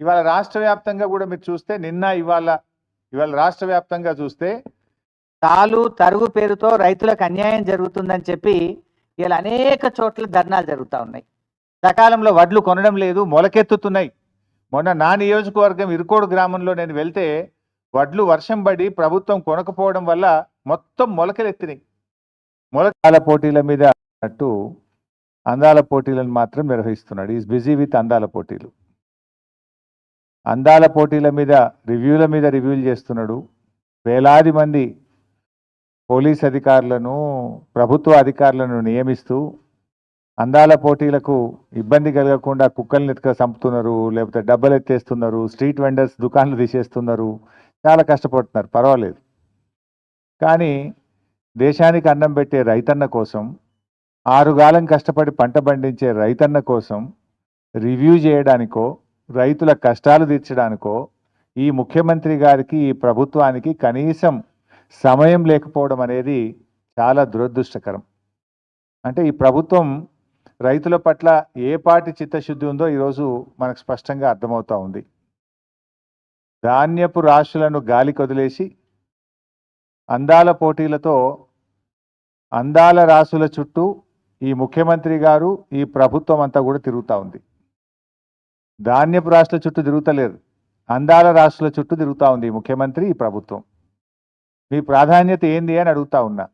ఇవాళ రాష్ట్ర వ్యాప్తంగా కూడా మీరు చూస్తే ఇవాళ రాష్ట్ర వ్యాప్తంగా చూస్తే తాలు తరుగు పేరుతో రైతులకు అన్యాయం జరుగుతుందని చెప్పి ఇలా అనేక చోట్ల ధర్నాలు జరుగుతూ ఉన్నాయి. సకాలంలో వడ్లు కొనడం లేదు, మొలకెత్తుతున్నాయి. మొన్న నా నియోజకవర్గం ఇరుకోడు గ్రామంలో నేను వెళ్తే వడ్లు వర్షం పడి ప్రభుత్వం కొనకపోవడం వల్ల మొత్తం మొలకలెత్తినాయి. మొలకాల పోటీల మీద అన్నట్టు అందాల పోటీలను మాత్రం నిర్వహిస్తున్నాడు. ఈజ్ బిజీ విత్ అందాల పోటీలు. అందాల పోటీల మీద రివ్యూలు చేస్తున్నాడు. వేలాది మంది పోలీస్ అధికారులను, ప్రభుత్వ అధికారులను నియమిస్తూ అందాల పోటీలకు ఇబ్బంది కలగకుండా కుక్కల్ని ఎత్తుక చంపుతున్నారు, లేకపోతే డబ్బలు ఎత్తేస్తున్నారు, స్ట్రీట్ వెండర్స్ దుకాన్లు తీసేస్తున్నారు, చాలా కష్టపడుతున్నారు, పర్వాలేదు. కానీ దేశానికి అన్నం పెట్టే రైతన్న కోసం, ఆరుగాలం కష్టపడి పంట పండించే రైతన్న కోసం రివ్యూ చేయడానికో, రైతుల కష్టాలు తీర్చడానికో ఈ ముఖ్యమంత్రి గారికి, ఈ ప్రభుత్వానికి కనీసం సమయం లేకపోవడం అనేది చాలా దురదృష్టకరం. అంటే ఈ ప్రభుత్వం రైతుల పట్ల ఏ పాటి చిత్తశుద్ధి ఉందో ఈరోజు మనకు స్పష్టంగా అర్థమవుతా ఉంది. ధాన్యపు రాశులను గాలి కొదిలేసి అందాల పోటీలతో అందాల రాసుల చుట్టూ ఈ ముఖ్యమంత్రి గారు, ఈ ప్రభుత్వం అంతా కూడా తిరుగుతూ ఉంది. ధాన్యపు రాశుల చుట్టూ తిరుగుతలేరు, అందాల రాశుల చుట్టూ తిరుగుతూ ఉంది ఈ ముఖ్యమంత్రి, ఈ ప్రభుత్వం. మీ ప్రాధాన్యత ఏంది అని అడుగుతా ఉన్నా.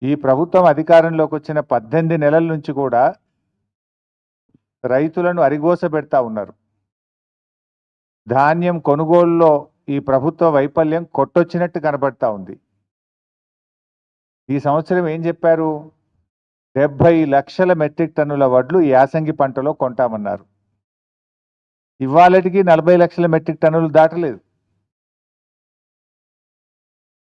ఈ ప్రభుత్వం అధికారంలోకి వచ్చిన 18 నెలల నుంచి కూడా రైతులను అరిగోస పెడతా ఉన్నారు. ధాన్యం కొనుగోలులో ఈ ప్రభుత్వ వైఫల్యం కొట్టొచ్చినట్టు కనబడతా ఉంది. ఈ సంవత్సరం ఏం చెప్పారు? 70 లక్షల మెట్రిక్ టన్నుల వడ్లు యాసంగి పంటలో కొంటామన్నారు. ఇవాళటికి 40 లక్షల మెట్రిక్ టన్నులు దాటలేదు.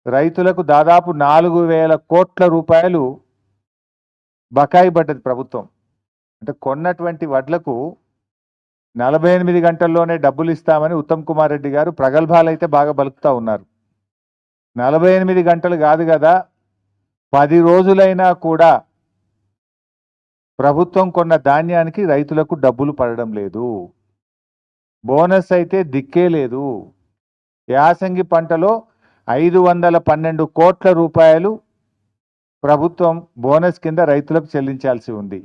రైతులకు దాదాపు 4,000 కోట్ల రూపాయలు బకాయి పడ్డది ప్రభుత్వం. అంటే కొన్నటువంటి వడ్లకు 48 గంటల్లోనే డబ్బులు ఇస్తామని ఉత్తమ్ కుమార్ రెడ్డి గారు ప్రగల్భాలు అయితే బాగా బలుకుతా ఉన్నారు. 48 గంటలు కాదు కదా, 10 రోజులైనా కూడా ప్రభుత్వం కొన్న ధాన్యానికి రైతులకు డబ్బులు పడడం లేదు. బోనస్ అయితే దిక్కే లేదు. యాసంగి పంటలో 512 కోట్ల రూపాయలు ప్రభుత్వం బోనస్ కింద రైతులకు చెల్లించాల్సి ఉంది.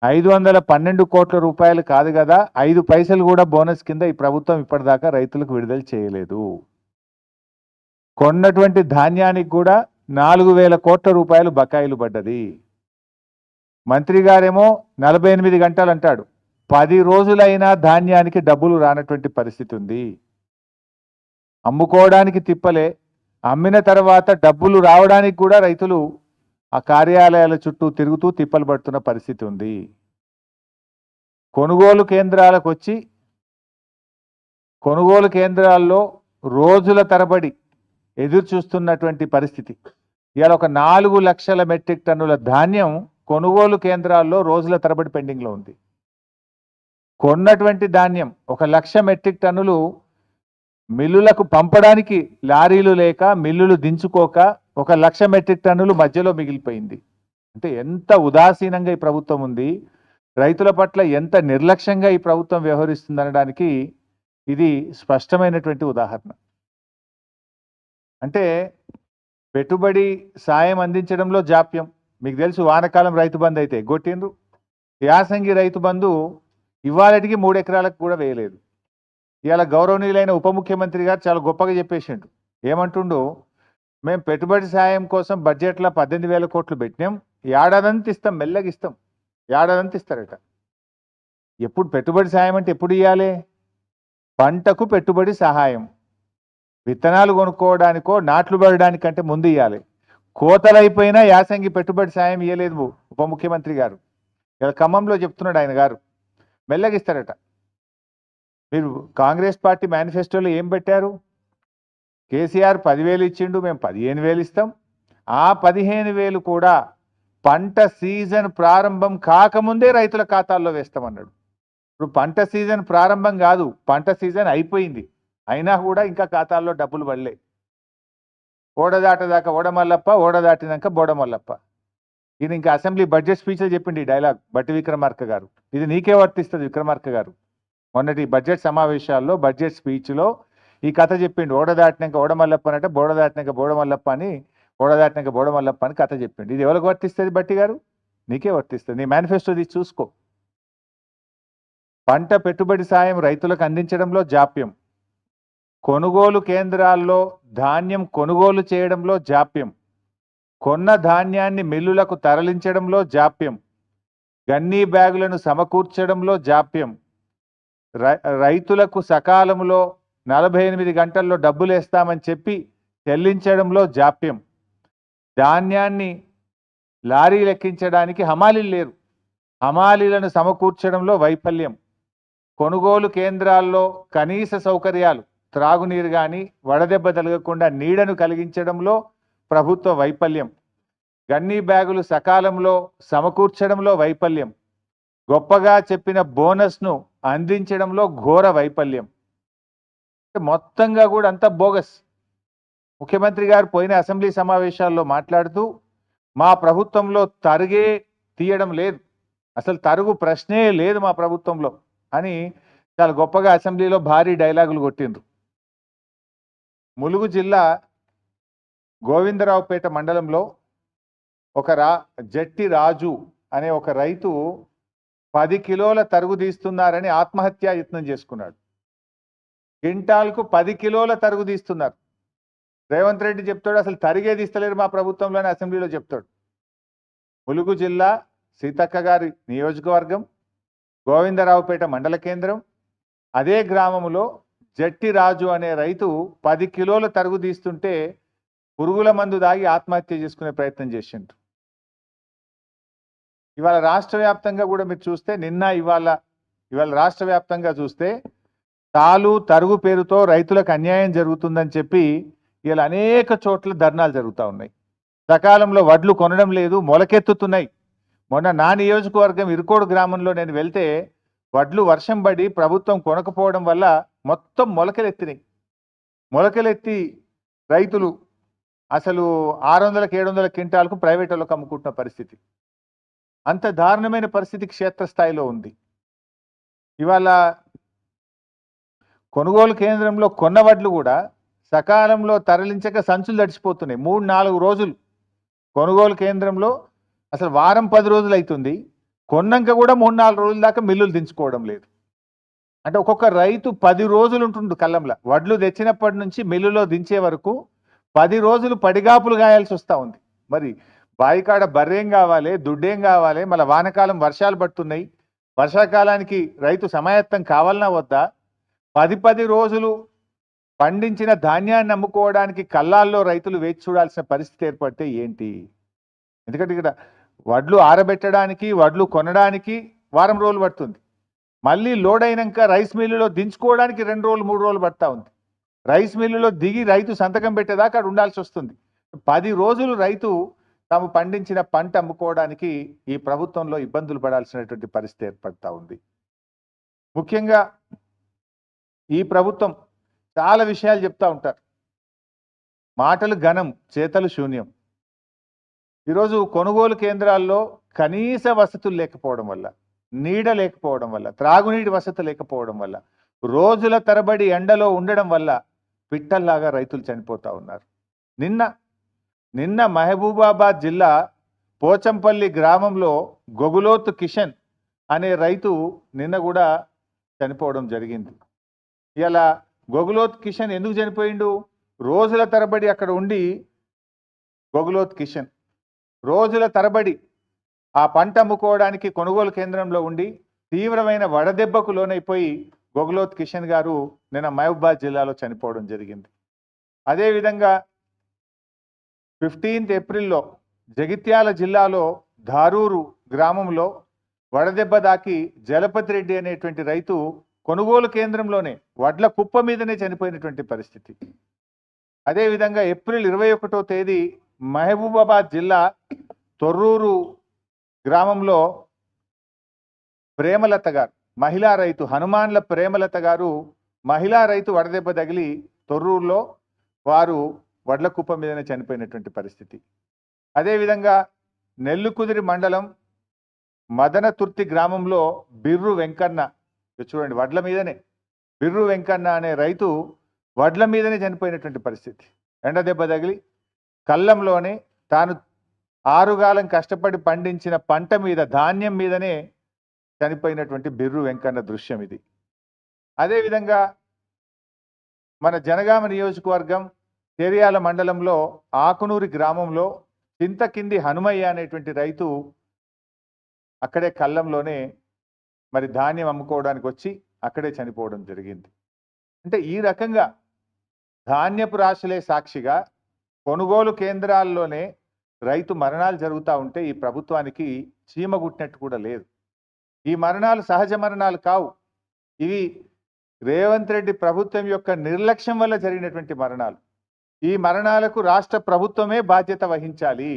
512 కోట్ల రూపాయలు కాదు కదా, 5 పైసలు కూడా బోనస్ కింద ఈ ప్రభుత్వం ఇప్పటిదాకా రైతులకు విడుదల చేయలేదు. కొన్నటువంటి ధాన్యానికి కూడా 4,000 కోట్ల రూపాయలు బకాయిలు పడ్డది. మంత్రి గారేమో 48 గంటలు అంటాడు, 10 రోజులైనా ధాన్యానికి డబ్బులు రానటువంటి పరిస్థితి ఉంది. అమ్ముకోవడానికి తిప్పలే, అమ్మిన తర్వాత డబ్బులు రావడానికి కూడా రైతులు ఆ కార్యాలయాల చుట్టూ తిరుగుతూ తిప్పలు పడుతున్న పరిస్థితి ఉంది. కొనుగోలు కేంద్రాలకు వచ్చి కొనుగోలు కేంద్రాల్లో రోజుల తరబడి ఎదురు చూస్తున్నటువంటి పరిస్థితి. ఇవాళ ఒక 4 లక్షల మెట్రిక్ టన్నుల ధాన్యం కొనుగోలు కేంద్రాల్లో రోజుల తరబడి పెండింగ్లో ఉంది. కొన్నటువంటి ధాన్యం 1 లక్ష మెట్రిక్ టన్నులు మిల్లులకు పంపడానికి లారీలు లేక, మిల్లులు దించుకోక 1 లక్ష మెట్రిక్ టన్నులు మధ్యలో మిగిలిపోయింది. అంటే ఎంత ఉదాసీనంగా ఈ ప్రభుత్వం ఉంది, రైతుల పట్ల ఎంత నిర్లక్ష్యంగా ఈ ప్రభుత్వం వ్యవహరిస్తుందనడానికి ఇది స్పష్టమైనటువంటి ఉదాహరణ. అంటే పెట్టుబడి సాయం అందించడంలో జాప్యం. మీకు తెలుసు, వానకాలం రైతు బంధు అయితే గొట్టిండ్రు, యాసంగి రైతు బంధు ఇవాళటికి 3 ఎకరాలకు కూడా వేయలేదు. ఇవాళ గౌరవనీయులైన ఉప ముఖ్యమంత్రి గారు చాలా గొప్పగా చెప్పేసిండు. ఏమంటుండు? మేము పెట్టుబడి సాయం కోసం బడ్జెట్లో 18,000 కోట్లు పెట్టినాం, ఏడాదంతా ఇస్తాం, మెల్లగా ఇస్తాం, ఏడాదంతా ఇస్తారట. ఎప్పుడు పెట్టుబడి సాయం అంటే ఎప్పుడు ఇవ్వాలి? పంటకు పెట్టుబడి సహాయం, విత్తనాలు కొనుక్కోవడానికో నాట్లు పడడానికంటే ముందు ఇవ్వాలి. కోతలైపోయినా యాసంగి పెట్టుబడి సాయం ఇవ్వలేదు ఉప ముఖ్యమంత్రి గారు. ఇలా ఖమ్మంలో చెప్తున్నాడు ఆయన గారు, మెల్లగా ఇస్తారట. మీరు కాంగ్రెస్ పార్టీ మేనిఫెస్టోలో ఏం పెట్టారు? కేసీఆర్ 10,000 ఇచ్చిండు, మేము 15,000 ఇస్తాం. ఆ 15,000 కూడా పంట సీజన్ ప్రారంభం కాకముందే రైతుల ఖాతాల్లో వేస్తామన్నాడు. ఇప్పుడు పంట సీజన్ ప్రారంభం కాదు, పంట సీజన్ అయిపోయింది, అయినా కూడా ఇంకా ఖాతాల్లో డబ్బులు పడలే. ఓడ దాటదాకా ఓడమల్లప్ప, ఓడ దాటినాక బోడమల్లప్ప. ఈయన ఇంకా అసెంబ్లీ బడ్జెట్ స్పీచ్లో చెప్పింది ఈ డైలాగ్ బట్టి విక్రమార్క గారు. ఇది నీకే వర్తిస్తుంది విక్రమార్క గారు. మొన్నటి బడ్జెట్ సమావేశాల్లో బడ్జెట్ స్పీచ్లో ఈ కథ చెప్పిండు. ఓడ దాటినాక ఓడమల్లప్ప అంటే బోడ దాటినాక బోడమల్లప్ప అని, ఓడ దాటినాక బోడమల్లప్ప అని కథ చెప్పిండు. ఇది ఎవరికి వర్తిస్తుంది బట్టి గారు? నీకే వర్తిస్తుంది. నీ మేనిఫెస్టో తీసి చూసుకో. పంట పెట్టుబడి సాయం రైతులకు అందించడంలో జాప్యం, కొనుగోలు కేంద్రాల్లో ధాన్యం కొనుగోలు చేయడంలో జాప్యం, కొన్న ధాన్యాన్ని మిల్లులకు తరలించడంలో జాప్యం, గన్నీ బ్యాగులను సమకూర్చడంలో జాప్యం, రైతులకు సకాలంలో 48 గంటల్లో డబ్బులు వేస్తామని చెప్పి చెల్లించడంలో జాప్యం, ధాన్యాన్ని లారీలు ఎక్కించడానికి హమాలీలు లేరు, హమాలీలను సమకూర్చడంలో వైఫల్యం, కొనుగోలు కేంద్రాల్లో కనీస సౌకర్యాలు త్రాగునీరు కానీ వడదెబ్బ తగలకుండా నీడను కలిగించడంలో ప్రభుత్వ వైఫల్యం, గన్నీ బ్యాగులు సకాలంలో సమకూర్చడంలో వైఫల్యం, గొప్పగా చెప్పిన బోనస్ను అందించడంలో ఘోర వైఫల్యం. మొత్తంగా కూడా అంతా బోగస్. ముఖ్యమంత్రి గారు పోయిన అసెంబ్లీ సమావేశాల్లో మాట్లాడుతూ మా ప్రభుత్వంలో తరుగే తీయడం లేదు, అసలు తరుగు ప్రశ్నే లేదు మా ప్రభుత్వంలో అని చాలా గొప్పగా అసెంబ్లీలో భారీ డైలాగులు కొట్టిండ్రు. ములుగు జిల్లా గోవిందరావుపేట మండలంలో ఒక జట్టి రాజు అనే ఒక రైతు 10 కిలోల తరుగు తీస్తున్నారని ఆత్మహత్యా యత్నం చేసుకున్నాడు. క్వింటాల్కు 10 కిలోల తరుగు తీస్తున్నారు. రేవంత్ రెడ్డి చెప్తాడు అసలు తరిగే తీస్తలేరు మా ప్రభుత్వంలోనే అసెంబ్లీలో చెప్తాడు. ములుగు జిల్లా సీతక్క గారి నియోజకవర్గం గోవిందరావుపేట మండల కేంద్రం, అదే గ్రామంలో జట్టి రాజు అనే రైతు 10 కిలోల తరుగు తీస్తుంటే పురుగుల మందు దాగి ఆత్మహత్య చేసుకునే ప్రయత్నం చేసిండు. ఇవాళ రాష్ట్ర వ్యాప్తంగా కూడా మీరు చూస్తే ఇవాళ రాష్ట్ర వ్యాప్తంగా చూస్తే తాలు తరుగు పేరుతో రైతులకు అన్యాయం జరుగుతుందని చెప్పి ఇలా అనేక చోట్ల ధర్నాలు జరుగుతూ ఉన్నాయి. సకాలంలో వడ్లు కొనడం లేదు, మొలకెత్తుతున్నాయి. మొన్న నా నియోజకవర్గం ఇరుకోడు గ్రామంలో నేను వెళ్తే వడ్లు వర్షం పడి ప్రభుత్వం కొనకపోవడం వల్ల మొత్తం మొలకలెత్తినాయి. మొలకలెత్తి రైతులు అసలు 600-700 క్వింటాలకు ప్రైవేట్ వాళ్ళకు అమ్ముకుంటున్న పరిస్థితి. అంత దారుణమైన పరిస్థితి క్షేత్రస్థాయిలో ఉంది. ఇవాళ కొనుగోలు కేంద్రంలో కొన్న వడ్లు కూడా సకాలంలో తరలించక సంచులు తడిచిపోతున్నాయి. 3-4 రోజులు కొనుగోలు కేంద్రంలో అసలు వారం 10 రోజులు అవుతుంది. కొన్నాక కూడా 3-4 రోజుల దాకా మిల్లులు దించుకోవడం లేదు. అంటే ఒక్కొక్క రైతు 10 రోజులు ఉంటుండు కళ్ళంలో. వడ్లు తెచ్చినప్పటి నుంచి మిల్లులో దించే వరకు 10 రోజులు పడిగాపులు గాయాల్సి వస్తూ ఉంది. మరి బాయికాడ బర్రేం కావాలి, దుడ్డేం కావాలి, మళ్ళీ వానకాలం వర్షాలు పడుతున్నాయి, వర్షాకాలానికి రైతు సమాయత్తం కావాలన్నా వద్దా? 10 రోజులు పండించిన ధాన్యాన్ని అమ్ముకోవడానికి కళ్ళాల్లో రైతులు వేచి చూడాల్సిన పరిస్థితి ఏర్పడితే ఏంటి? ఎందుకంటే ఇక్కడ వడ్లు ఆరబెట్టడానికి వడ్లు కొనడానికి వారం రోజులు పడుతుంది. మళ్ళీ లోడ్ అయినాక రైస్ మిల్లులో దించుకోవడానికి 2 రోజులు 3 రోజులు పడతా ఉంది. రైస్ మిల్లులో దిగి రైతు సంతకం పెట్టేదాకా అక్కడ ఉండాల్సి వస్తుంది. 10 రోజులు రైతు తాము పండించిన పంట అమ్ముకోవడానికి ఈ ప్రభుత్వంలో ఇబ్బందులు పడాల్సినటువంటి పరిస్థితి ఏర్పడతా ఉంది. ముఖ్యంగా ఈ ప్రభుత్వం చాలా విషయాలు చెప్తా ఉంటారు. మాటలు ఘనం, చేతలు శూన్యం. ఈరోజు కొనుగోలు కేంద్రాల్లో కనీస వసతులు లేకపోవడం వల్ల, నీడ లేకపోవడం వల్ల, త్రాగునీటి వసతి లేకపోవడం వల్ల, రోజుల తరబడి ఎండలో ఉండడం వల్ల పిట్టల్లాగా రైతులు చనిపోతూ ఉన్నారు. నిన్న మహబూబాబాద్ జిల్లా పోచంపల్లి గ్రామంలో గొగులోతు కిషన్ అనే రైతు నిన్న కూడా చనిపోవడం జరిగింది. ఇలా గొగులోత్ కిషన్ ఎందుకు చనిపోయిండు? రోజుల తరబడి అక్కడ ఉండి గొగులోత్ కిషన్ రోజుల తరబడి ఆ పంట అమ్ముకోవడానికి కొనుగోలు కేంద్రంలో ఉండి తీవ్రమైన వడదెబ్బకు లోనైపోయి గొగులోత్ కిషన్ గారు నిన్న మహబూబాబాద్ జిల్లాలో చనిపోవడం జరిగింది. అదేవిధంగా 15th ఏప్రిల్లో జగిత్యాల జిల్లాలో ధారూరు గ్రామంలో వడదెబ్బ దాకి జలపతి రెడ్డి అనేటువంటి రైతు కొనుగోలు కేంద్రంలోనే వడ్ల కుప్ప మీదనే చనిపోయినటువంటి పరిస్థితి. అదేవిధంగా ఏప్రిల్ 21వ తేదీ మహబూబాబాద్ జిల్లా తొర్రూరు గ్రామంలో ప్రేమలత గారు, మహిళా రైతు, హనుమాన్ల ప్రేమలత గారు మహిళా రైతు వడదెబ్బ తగిలి తొర్రూరులో వారు వడ్ల కుప్ప మీదనే చనిపోయినటువంటి పరిస్థితి. అదేవిధంగా నెల్లుకుదిరి మండలం మదనతుర్తి గ్రామంలో బిర్రు వెంకన్న, చూడండి వడ్ల మీదనే బిర్రు వెంకన్న అనే రైతు వడ్ల మీదనే చనిపోయినటువంటి పరిస్థితి. ఎండ దెబ్బ తగిలి కళ్ళంలోనే తాను ఆరుగాలం కష్టపడి పండించిన పంట మీద, ధాన్యం మీదనే చనిపోయినటువంటి బిర్రు వెంకన్న దృశ్యం ఇది. అదేవిధంగా మన జనగామ నియోజకవర్గం చేర్యాల మండలంలో ఆకునూరి గ్రామంలో చింతకింది హనుమయ్య అనేటువంటి రైతు అక్కడే కళ్ళంలోనే మరి ధాన్యం అమ్ముకోవడానికి వచ్చి అక్కడే చనిపోవడం జరిగింది. అంటే ఈ రకంగా ధాన్యపు రాశులే సాక్షిగా కొనుగోలు కేంద్రాల్లోనే రైతు మరణాలు జరుగుతూ ఉంటే ఈ ప్రభుత్వానికి చీమ గుట్టినట్టు కూడా లేదు. ఈ మరణాలు సహజ మరణాలు కావు, ఇవి రేవంత్ రెడ్డి ప్రభుత్వం యొక్క నిర్లక్ష్యం వల్ల జరిగినటువంటి మరణాలు. ఈ మరణాలకు రాష్ట్ర ప్రభుత్వమే బాధ్యత వహించాలి.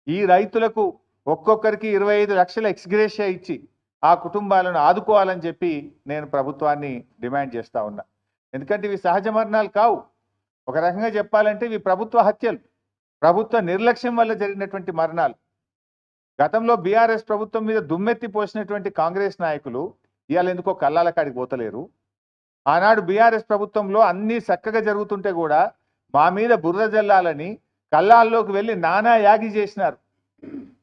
ఈ రైతులకు ఒక్కొక్కరికి 25 లక్షల ఎక్స్గ్రేషియా ఇచ్చి ఆ కుటుంబాలను ఆదుకోవాలని చెప్పి నేను ప్రభుత్వాన్ని డిమాండ్ చేస్తా ఉన్నా. ఎందుకంటే ఇవి సహజ మరణాలు కావు, ఒక రకంగా చెప్పాలంటే ఇవి ప్రభుత్వ హత్యలు, ప్రభుత్వ నిర్లక్ష్యం వల్ల జరిగినటువంటి మరణాలు. గతంలో బీఆర్ఎస్ ప్రభుత్వం మీద దుమ్మెత్తి పోసినటువంటి కాంగ్రెస్ నాయకులు ఇవాళ ఎందుకో కల్లాల కాడికి పోతలేరు. ఆనాడు బీఆర్ఎస్ ప్రభుత్వంలో అన్నీ చక్కగా జరుగుతుంటే కూడా మా మీద బుర్ర జల్లాలని కల్లాల్లోకి వెళ్ళి నానా యాగి చేసినారు.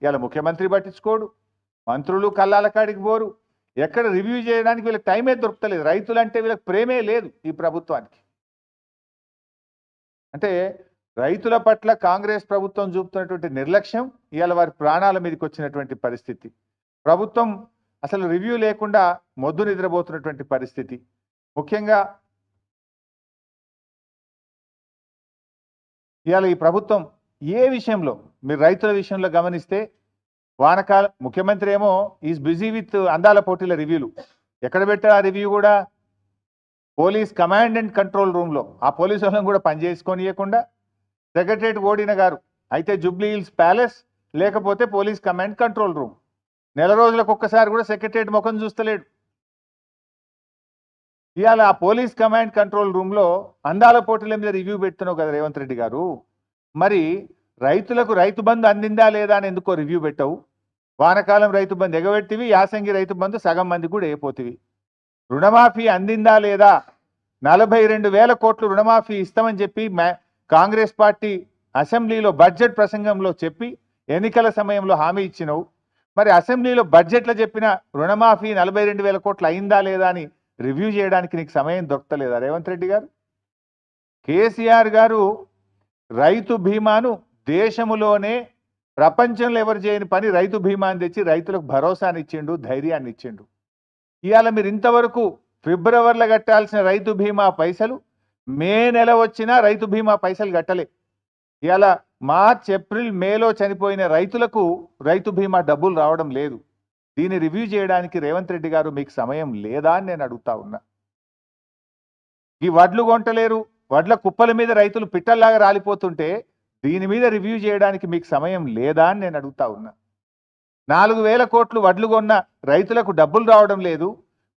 ఇవాళ ముఖ్యమంత్రి పట్టించుకోడు, మంత్రులు కల్లాల కాడికి పోరు, ఎక్కడ రివ్యూ చేయడానికి వీళ్ళకి టైమే దొరుకుతలేదు. రైతులంటే వీళ్ళకి ప్రేమే లేదు ఈ ప్రభుత్వానికి. అంటే రైతుల పట్ల కాంగ్రెస్ ప్రభుత్వం చూపుతున్నటువంటి నిర్లక్ష్యం ఇవాళ వారి ప్రాణాల మీదకి వచ్చినటువంటి పరిస్థితి. ప్రభుత్వం అసలు రివ్యూ లేకుండా మొద్దు నిద్రపోతున్నటువంటి పరిస్థితి. ముఖ్యంగా ఇవాళ ఈ ప్రభుత్వం ఏ విషయంలో మీరు రైతుల విషయంలో గమనిస్తే వానకాలం ముఖ్యమంత్రి ఏమో ఈజ్ బిజీ విత్ అందాల పోటీల రివ్యూలు. ఎక్కడ పెట్టారు ఆ రివ్యూ కూడా? పోలీస్ కమాండ్ అండ్ కంట్రోల్ రూమ్లో. ఆ పోలీసు వాళ్ళని కూడా పనిచేసుకొనియకుండా సెక్రటరేట్ ఓడిన గారు అయితే జూబ్లీ హిల్స్ ప్యాలెస్, లేకపోతే పోలీస్ కమాండ్ కంట్రోల్ రూమ్. నెల రోజులకు ఒక్కసారి కూడా సెక్రటరేట్ ముఖం చూస్తలేడు. ఇవాళ ఆ పోలీస్ కమాండ్ కంట్రోల్ రూమ్లో అందాల పోటీల మీద రివ్యూ పెడుతున్నావు కదా రేవంత్ రెడ్డి గారు, మరి రైతులకు రైతు బంధు అందిందా లేదా అని ఎందుకో రివ్యూ పెట్టవు? వానకాలం రైతు బంధు ఎగబెట్టివి, యాసంగి రైతు బంధు సగం మంది కూడా అయిపోతివి. రుణమాఫీ అందిందా లేదా? 42,000 కోట్లు రుణమాఫీ ఇస్తామని చెప్పి కాంగ్రెస్ పార్టీ అసెంబ్లీలో బడ్జెట్ ప్రసంగంలో చెప్పి ఎన్నికల సమయంలో హామీ ఇచ్చినవు. మరి అసెంబ్లీలో బడ్జెట్లో చెప్పిన రుణమాఫీ 42,000 కోట్లు అయిందా లేదా అని రివ్యూ చేయడానికి నీకు సమయం దొరకలేదా రేవంత్ రెడ్డి గారు? కేసీఆర్ గారు రైతు బీమాను దేశములోనే ప్రపంచంలో ఎవరు చేయని పని రైతు బీమాని తెచ్చి రైతులకు భరోసాని ఇచ్చిండు, ధైర్యాన్ని ఇచ్చిండు. ఇవాళ మీరు ఇంతవరకు ఫిబ్రవరిలో కట్టాల్సిన రైతు బీమా పైసలు మే నెల వచ్చినా రైతు బీమా పైసలు కట్టలే. ఇవాళ మార్చ్, ఏప్రిల్, మేలో చనిపోయిన రైతులకు రైతు బీమా డబ్బులు రావడం లేదు. దీన్ని రివ్యూ చేయడానికి రేవంత్ రెడ్డి గారు మీకు సమయం లేదా అని నేను అడుగుతా ఉన్నా. ఈ వడ్లు కొంటలేరు, వడ్ల కుప్పల మీద రైతులు పిట్టల్లాగా రాలిపోతుంటే దీని మీద రివ్యూ చేయడానికి మీకు సమయం లేదా అని నేను అడుగుతా ఉన్నా. 4,000 కోట్లు వడ్లు కొన్న రైతులకు డబ్బులు రావడం లేదు.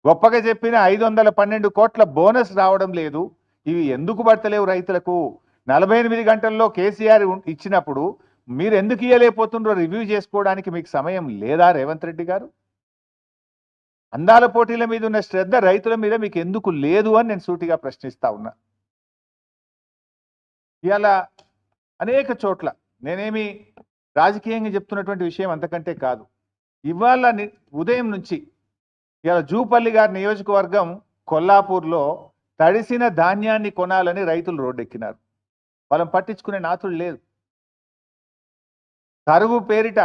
గొప్పగా చెప్పిన 512 కోట్ల బోనస్ రావడం లేదు. ఇవి ఎందుకు పడతలేవు రైతులకు? 48 గంటల్లో కేసీఆర్ ఇచ్చినప్పుడు మీరు ఎందుకు ఇయ్యలేకపోతుండ్రో రివ్యూ చేసుకోవడానికి మీకు సమయం లేదా రేవంత్ రెడ్డి గారు? అందాల పోటీల మీద ఉన్న శ్రద్ధ రైతుల మీద మీకు ఎందుకు లేదు అని నేను సూటిగా ప్రశ్నిస్తా ఉన్నా. ఇవాళ అనేక చోట్ల నేనేమి రాజకీయంగా చెప్తున్నటువంటి విషయం అంతకంటే కాదు. ఇవాళ ఉదయం నుంచి ఇవాళ జూపల్లి గారి నియోజకవర్గం కొల్లాపూర్లో తడిసిన ధాన్యాన్ని కొనాలని రైతులు రోడ్డెక్కినారు. వాళ్ళని పట్టించుకునే నాతులు లేదు. తరుగు పేరిట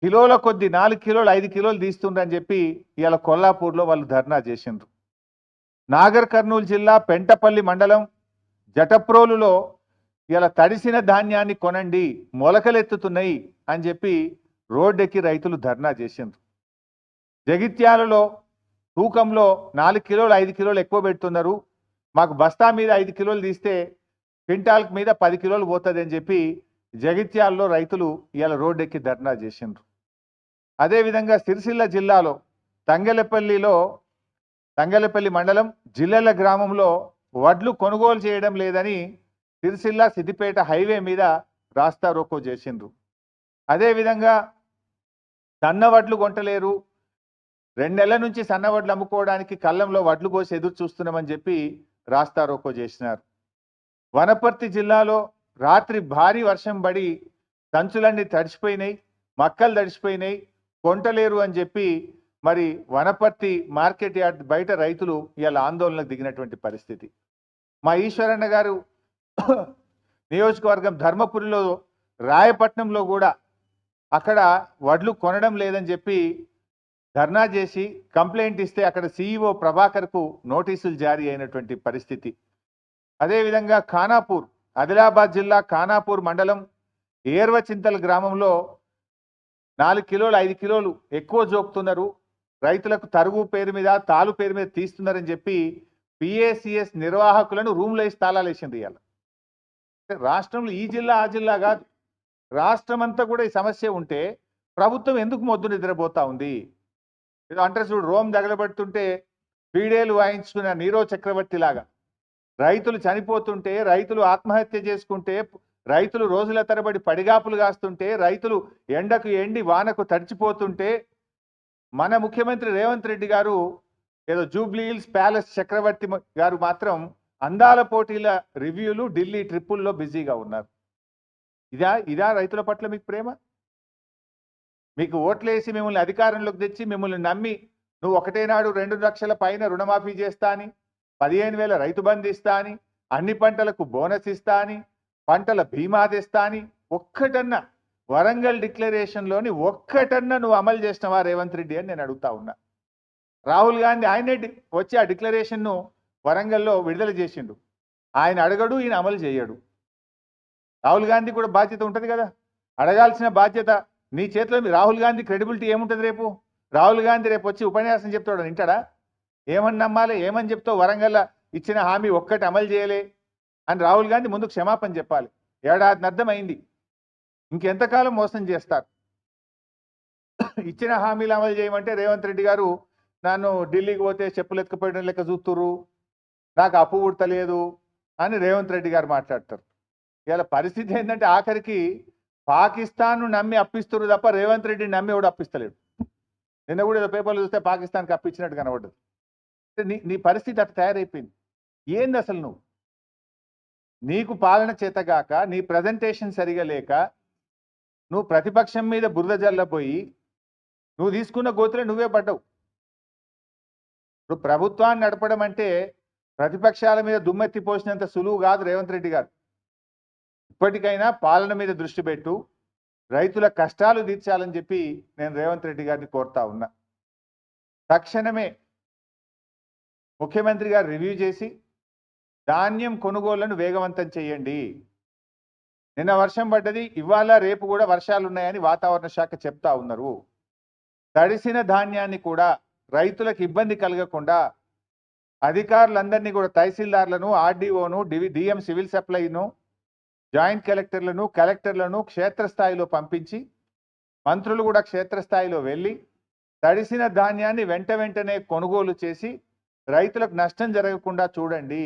కిలోల కొద్ది 4 కిలోలు 5 కిలోలు తీస్తుండ్రని చెప్పి ఇవాళ కొల్లాపూర్లో వాళ్ళు ధర్నా చేసిండ్రు. నాగర్ కర్నూలు జిల్లా పెంటపల్లి మండలం జటప్రోలులో ఇలా తడిసిన ధాన్యాన్ని కొనండి, మొలకలెత్తుతున్నాయి అని చెప్పి రోడ్డెక్కి రైతులు ధర్నా చేసిండ్రు. జగిత్యాలలో తూకంలో 4 కిలోలు 5 కిలోలు ఎక్కువ పెడుతున్నారు, మాకు బస్తా మీద 5 కిలోలు తీస్తే క్వింటాల్ మీద 10 కిలోలు పోతుంది అని చెప్పి జగిత్యాలలో రైతులు ఇవాళ రోడ్డెక్కి ధర్నా చేసిండ్రు. అదేవిధంగా సిరిసిల్ల జిల్లాలో తంగెలపల్లి మండలం జిల్లెల గ్రామంలో వడ్లు కొనుగోలు చేయడం లేదని సిరిసిల్ల సిద్దిపేట హైవే మీద రాస్తా రోకో చేసిండ్రు. అదేవిధంగా సన్న వడ్లు కొంటలేరు, 2 నెలల నుంచి సన్న వడ్లు అమ్ముకోవడానికి కళ్ళంలో వడ్లు పోసి ఎదురు చూస్తున్నామని చెప్పి రాస్తారోకో చేసినారు. వనపర్తి జిల్లాలో రాత్రి భారీ వర్షం పడి సంచులన్నీ తడిసిపోయినాయి, మక్కలు తడిసిపోయినాయి, కొంటలేరు అని చెప్పి మరి వనపర్తి మార్కెట్ యార్డ్ బయట రైతులు ఇలా ఆందోళనకు దిగినటువంటి పరిస్థితి. మా ఈశ్వరన్న గారు నియోజకవర్గం ధర్మపురిలో రాయపట్నంలో కూడా అక్కడ వడ్లు కొనడం లేదని చెప్పి ధర్నా చేసి కంప్లైంట్ ఇస్తే అక్కడ సిఇఓ ప్రభాకర్కు నోటీసులు జారీ అయినటువంటి పరిస్థితి. అదేవిధంగా ఖానాపూర్, ఆదిలాబాద్ జిల్లా ఖానాపూర్ మండలం ఏర్వచింతల గ్రామంలో 4 కిలోలు 5 కిలోలు ఎక్కువ జోకుతున్నారు, రైతులకు తరుగు పేరు మీద తాలు పేరు మీద తీస్తున్నారని చెప్పి పిఏసిఎస్ నిర్వాహకులను రూమ్లో వేసి తాళాలు వేసింది. ఇవాళ రాష్ట్రంలో ఈ జిల్లా ఆ జిల్లా కాదు, రాష్ట్రం అంతా కూడా ఈ సమస్య ఉంటే ప్రభుత్వం ఎందుకు మొద్దు నిద్రపోతా ఉంది? ఏదో అంటే చూడు, రోమ్ తగలబెడుతుంటే పీడేలు వాయించుకున్న నీరో చక్రవర్తి లాగా రైతులు చనిపోతుంటే, రైతులు ఆత్మహత్య చేసుకుంటే, రైతులు రోజుల తరబడి పడిగాపులు కాస్తుంటే, రైతులు ఎండకు ఎండి వానకు తడిచిపోతుంటే మన ముఖ్యమంత్రి రేవంత్ రెడ్డి గారు ఏదో జూబ్లీ హిల్స్ ప్యాలెస్ చక్రవర్తి గారు మాత్రం అందాల పోటీల రివ్యూలు, ఢిల్లీ ట్రిప్పుల్లో బిజీగా ఉన్నారు. ఇదా రైతుల పట్ల మీకు ప్రేమ? మీకు ఓట్లేసి మిమ్మల్ని అధికారంలోకి తెచ్చి మిమ్మల్ని నమ్మి నువ్వు ఒకటే నాడు 2 లక్షల పైన రుణమాఫీ చేస్తా అని, 15,000 రైతు బంధు ఇస్తా అని, అన్ని పంటలకు బోనస్ ఇస్తా అని, పంటల బీమా తెస్తా అని ఒక్కటన్నా వరంగల్ డిక్లరేషన్లోని ఒక్కటన్నా నువ్వు అమలు చేసినవా రేవంత్ రెడ్డి అని నేను అడుగుతా ఉన్నా. రాహుల్ గాంధీ ఆయనే వచ్చి ఆ డిక్లరేషన్ను వరంగల్లో విడుదల చేసిండు. ఆయన అడగడు, ఈయన అమలు చేయడు. రాహుల్ గాంధీ కూడా బాధ్యత ఉంటుంది కదా, అడగాల్సిన బాధ్యత నీ చేతిలో. రాహుల్ గాంధీ క్రెడిబిలిటీ ఏముంటుంది రేపు? రాహుల్ గాంధీ రేపు వచ్చి ఉపన్యాసం చెప్తాడు, వింటాడా? ఏమని నమ్మాలి? ఏమని చెప్తావు? వరంగల్ ఇచ్చిన హామీ ఒక్కటి అమలు చేయలే అని రాహుల్ గాంధీ ముందుకు క్షమాపణ చెప్పాలి. ఏడాది అర్థమైంది, ఇంకెంతకాలం మోసం చేస్తారు? ఇచ్చిన హామీలు అమలు చేయమంటే రేవంత్ రెడ్డి గారు నన్ను ఢిల్లీకి పోతే చెప్పులు ఎత్తుకుపోయడం లెక్క చూస్తురు, నాకు అప్పు ఉడతలేదు అని రేవంత్ రెడ్డి గారు మాట్లాడతారు. ఇలా పరిస్థితి ఏంటంటే ఆఖరికి పాకిస్తాన్ను నమ్మి అప్పిస్తున్నారు తప్ప రేవంత్ రెడ్డిని నమ్మి ఎవడు అప్పిస్తలేడు. నిన్న కూడా ఏదో పేపర్లు చూస్తే పాకిస్తాన్కి అప్పించినట్టు కనబడ్డది. నీ పరిస్థితి అట్లా తయారైపోయింది. ఏంది అసలు నీకు పాలన చేతగాక, నీ ప్రజెంటేషన్ సరిగా లేక, నువ్వు ప్రతిపక్షం మీద బురద జల్లపోయి నువ్వు తీసుకున్న గోతులే నువ్వే పడ్డావు. ఇప్పుడు ప్రభుత్వాన్ని నడపడం అంటే ప్రతిపక్షాల మీద దుమ్మెత్తి పోసినంత సులువు కాదు రేవంత్ రెడ్డి గారు. ఇప్పటికైనా పాలన మీద దృష్టి పెట్టు, రైతుల కష్టాలు తీర్చాలని చెప్పి నేను రేవంత్ రెడ్డి గారిని కోరుతా ఉన్నా. తక్షణమే ముఖ్యమంత్రి గారు రివ్యూ చేసి ధాన్యం కొనుగోళ్లను వేగవంతం చేయండి. నిన్న వర్షం పడ్డది, ఇవాళ రేపు కూడా వర్షాలు ఉన్నాయని వాతావరణ శాఖ చెప్తా ఉన్నారు. తడిసిన ధాన్యాన్ని కూడా రైతులకు ఇబ్బంది కలగకుండా అధికారులందరినీ కూడా తహసీల్దార్లను, ఆర్డీఓను, డిఎం సివిల్ సప్లైను, జాయింట్ కలెక్టర్లను, కలెక్టర్లను క్షేత్రస్థాయిలో పంపించి మంత్రులు కూడా క్షేత్రస్థాయిలో వెళ్ళి తడిసిన ధాన్యాన్ని వెంటనే కొనుగోలు చేసి రైతులకు నష్టం జరగకుండా చూడండి.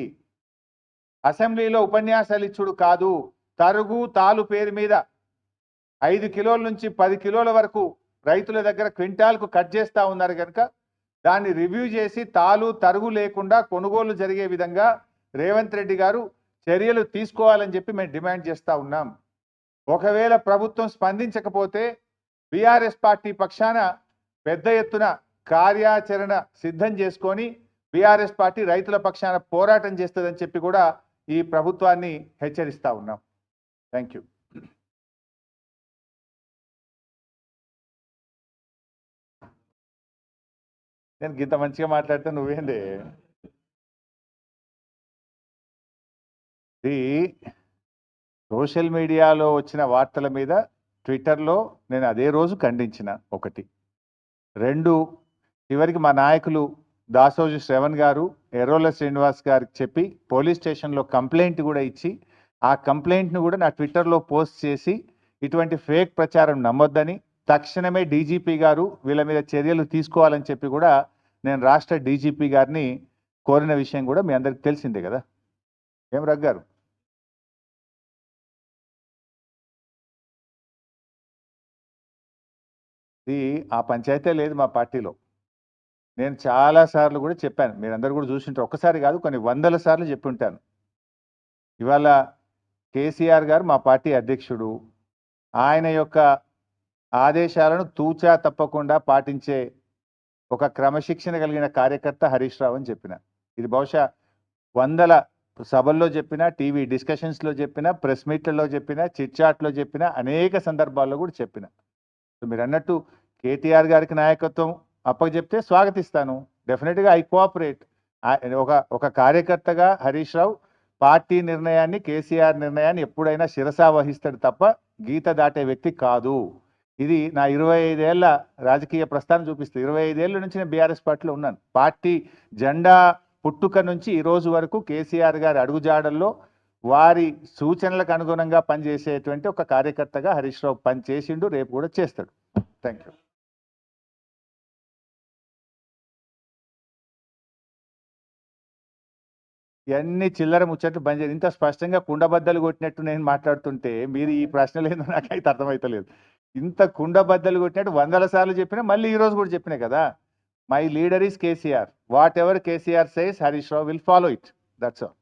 అసెంబ్లీలో ఉపన్యాసాలు ఇచ్చుడు కాదు, తరుగు తాలు పేరు మీద 5 కిలోల నుంచి 10 కిలోల వరకు రైతుల దగ్గర క్వింటాల్కు కట్ చేస్తూ ఉన్నారు కనుక దాన్ని రివ్యూ చేసి తాలు తరుగు లేకుండా కొనుగోలు జరిగే విధంగా రేవంత్ రెడ్డి గారు చర్యలు తీసుకోవాలని చెప్పి మేము డిమాండ్ చేస్తూ ఉన్నాం. ఒకవేళ ప్రభుత్వం స్పందించకపోతే బీఆర్ఎస్ పార్టీ పక్షాన పెద్ద ఎత్తున కార్యాచరణ సిద్ధం చేసుకొని బీఆర్ఎస్ పార్టీ రైతుల పక్షాన పోరాటం చేస్తుందని చెప్పి కూడా ఈ ప్రభుత్వాన్ని హెచ్చరిస్తా ఉన్నాం. Thank you. నేను ఇంత మంచిగా మాట్లాడితే నువ్వేంది? ఇది సోషల్ మీడియాలో వచ్చిన వార్తల మీద ట్విట్టర్లో నేను అదే రోజు ఖండించిన. 1, 2 చివరికి మా నాయకులు దాసోజు శ్రవణ్ గారు, ఎర్రోల శ్రీనివాస్ గారికి చెప్పి పోలీస్ స్టేషన్లో కంప్లైంట్ కూడా ఇచ్చి ఆ కంప్లైంట్ను కూడా నా ట్విట్టర్లో పోస్ట్ చేసి ఇటువంటి ఫేక్ ప్రచారం నమ్మొద్దని, తక్షణమే డీజీపీ గారు వీళ్ళ మీద చర్యలు తీసుకోవాలని చెప్పి కూడా నేను రాష్ట్ర డీజీపీ గారిని కోరిన విషయం కూడా మీ అందరికి తెలిసిందే కదా. ఏం రగ్గారు? ఇది ఆ పంచాయతీ లేదు మా పార్టీలో. నేను చాలా సార్లు కూడా చెప్పాను, మీరందరూ కూడా చూసింటారు, ఒక్కసారి కాదు కొన్ని వందల సార్లు చెప్పి ఉంటాను. ఇవాళ కేసీఆర్ గారు మా పార్టీ అధ్యక్షుడు, ఆయన యొక్క ఆదేశాలను తూచా తప్పకుండా పాటించే ఒక క్రమశిక్షణ కలిగిన కార్యకర్త హరీష్ రావు అని చెప్పిన. ఇది బహుశా వందల సభల్లో చెప్పిన, టీవీ డిస్కషన్స్లో చెప్పిన, ప్రెస్ మీట్లలో చెప్పిన, చిట్ చాట్లో చెప్పిన, అనేక సందర్భాల్లో కూడా చెప్పిన. మీరు అన్నట్టు కేటీఆర్ గారికి నాయకత్వం అప్పచెప్తే స్వాగతిస్తాను, డెఫినెట్గా ఐ కోఆపరేట్. ఒక కార్యకర్తగా హరీష్ రావు పార్టీ నిర్ణయాన్ని, కేసీఆర్ నిర్ణయాన్ని ఎప్పుడైనా శిరసా వహిస్తాడు తప్ప గీత దాటే వ్యక్తి కాదు. ఇది నా 25 ఏళ్ల రాజకీయ ప్రస్థానం చూపిస్తుంది. 25 ఏళ్ళ నుంచి నేను బీఆర్ఎస్ పార్టీలో ఉన్నాను. పార్టీ జెండా పుట్టుక నుంచి ఈ రోజు వరకు కేసీఆర్ గారి అడుగుజాడల్లో వారి సూచనలకు అనుగుణంగా పనిచేసేటువంటి ఒక కార్యకర్తగా హరీష్ రావు పనిచేసిండు, రేపు కూడా చేస్తాడు. Thank you. ఇవన్నీ చిల్లర ముచ్చట్లు బంద్ చేయండి. ఇంత స్పష్టంగా కుండబద్దలు కొట్టినట్టు నేను మాట్లాడుతుంటే మీరు ఈ ప్రశ్నలు ఏందో నాకైతే అర్థమవుతలేదు. ఇంత కుండబద్దలు కొట్టినట్టు వందల సార్లు చెప్పినా, మళ్ళీ ఈ రోజు కూడా చెప్పినా కదా, my leader is KCR. What ever KCR says, Harish Rao will follow it. That's all.